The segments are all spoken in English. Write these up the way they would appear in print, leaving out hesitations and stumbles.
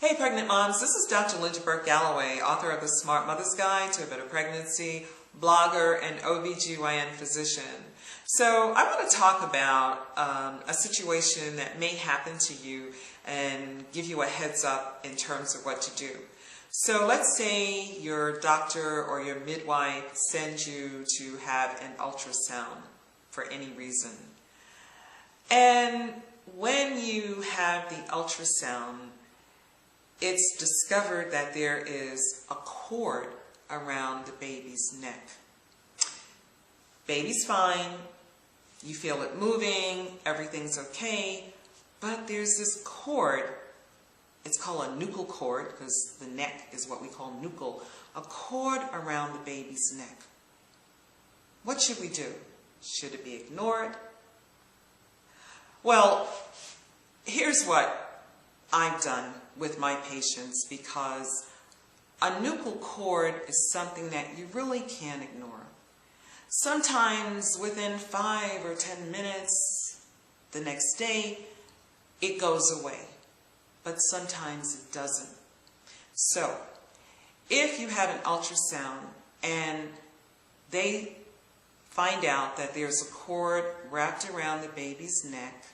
Hey pregnant moms, this is Dr. Burke-Galloway, author of the Smart Mother's Guide to a Better Pregnancy, blogger, and OBGYN physician. So I want to talk about a situation that may happen to you and give you a heads up in terms of what to do. So let's say your doctor or your midwife sends you to have an ultrasound for any reason. And when you have the ultrasound, it's discovered that there is a cord around the baby's neck. Baby's fine, you feel it moving, everything's okay, but there's this cord. It's called a nuchal cord because the neck is what we call nuchal, a cord around the baby's neck. What should we do? Should it be ignored? Well, here's what I've done with my patients, because a nuchal cord is something that you really can't ignore. Sometimes within 5 or 10 minutes, the next day, it goes away, but sometimes it doesn't. So, if you have an ultrasound and they find out that there's a cord wrapped around the baby's neck,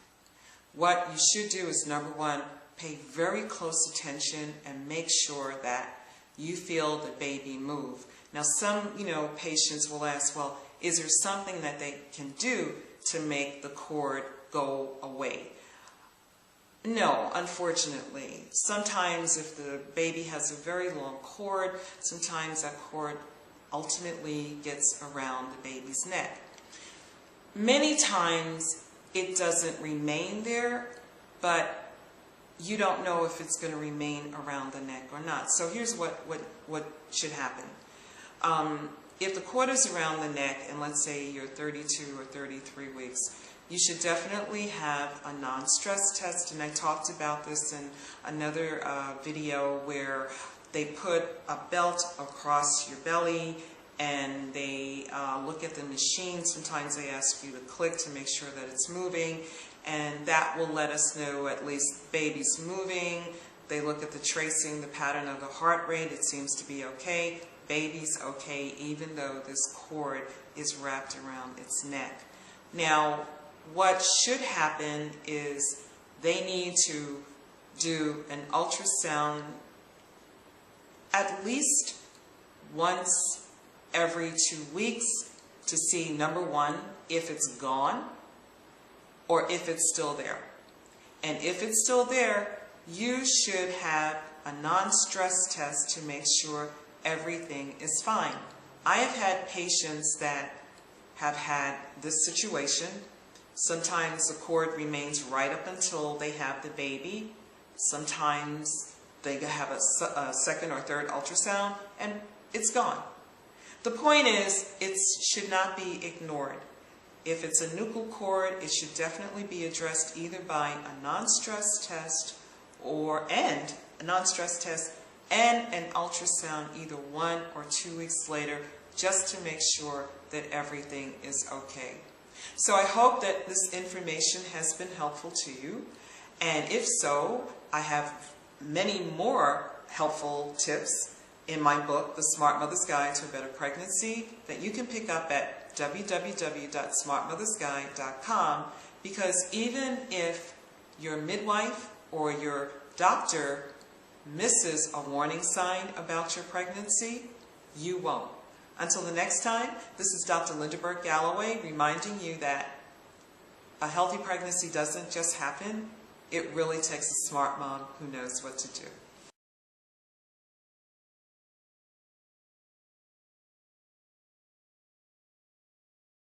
what you should do is, number one, pay very close attention and make sure that you feel the baby move. Now some, patients will ask, well, is there something that they can do to make the cord go away? No, unfortunately. Sometimes if the baby has a very long cord, sometimes that cord ultimately gets around the baby's neck. Many times it doesn't remain there, but you don't know if it's going to remain around the neck or not. So here's what should happen. If the cord is around the neck, and let's say you're 32 or 33 weeks, you should definitely have a non-stress test. And I talked about this in another video where they put a belt across your belly and they look at the machine. Sometimes they ask you to click to make sure that it's moving, and that will let us know at least baby's moving. They look at the tracing, the pattern of the heart rate. It seems to be okay. Baby's okay, even though this cord is wrapped around its neck. Now, what should happen is they need to do an ultrasound at least once every 2 weeks to see, number one, if it's gone or if it's still there. And if it's still there, you should have a non-stress test to make sure everything is fine. I have had patients that have had this situation. Sometimes the cord remains right up until they have the baby. Sometimes they have a second or third ultrasound and it's gone. The point is, it should not be ignored. If it's a nuchal cord, it should definitely be addressed either by a non-stress test and an ultrasound either 1 or 2 weeks later, just to make sure that everything is okay. So I hope that this information has been helpful to you, and if so, I have many more helpful tips in my book, The Smart Mother's Guide to a Better Pregnancy, that you can pick up at www.smartmothersguide.com, because even if your midwife or your doctor misses a warning sign about your pregnancy, you won't. Until the next time, this is Dr. Burke-Galloway reminding you that a healthy pregnancy doesn't just happen. It really takes a smart mom who knows what to do.